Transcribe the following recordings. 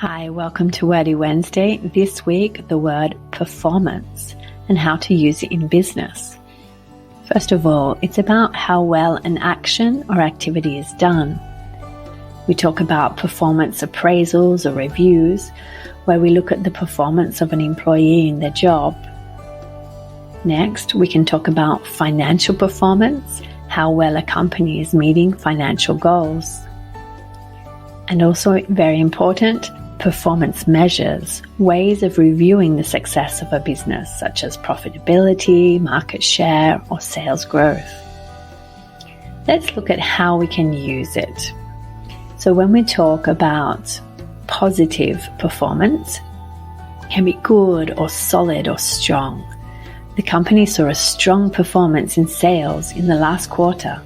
Hi, welcome to Wordy Wednesday. This week, the word performance and how to use it in business. First of all, it's about how well an action or activity is done. We talk about performance appraisals or reviews, where we look at the performance of an employee in their job. Next, we can talk about financial performance, how well a company is meeting financial goals. And also, very important, performance measures, ways of reviewing the success of a business, such as profitability, market share, or sales growth. Let's look at how we can use it. So when we talk about positive performance, it can be good or solid or strong. The company saw a strong performance in sales in the last quarter.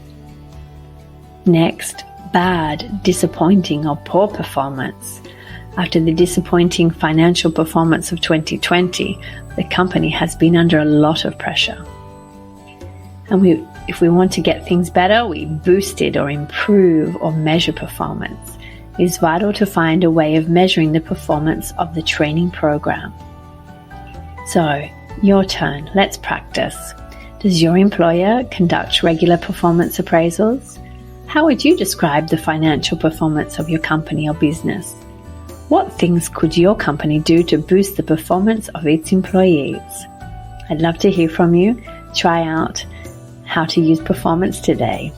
Next, bad, disappointing, or poor performance. After the disappointing financial performance of 2020, the company has been under a lot of pressure. And if we want to get things better, we boost it or improve or measure performance. It is vital to find a way of measuring the performance of the training program. So, your turn. Let's practice. Does your employer conduct regular performance appraisals? How would you describe the financial performance of your company or business? What things could your company do to boost the performance of its employees? I'd love to hear from you. Try out how to use performance today.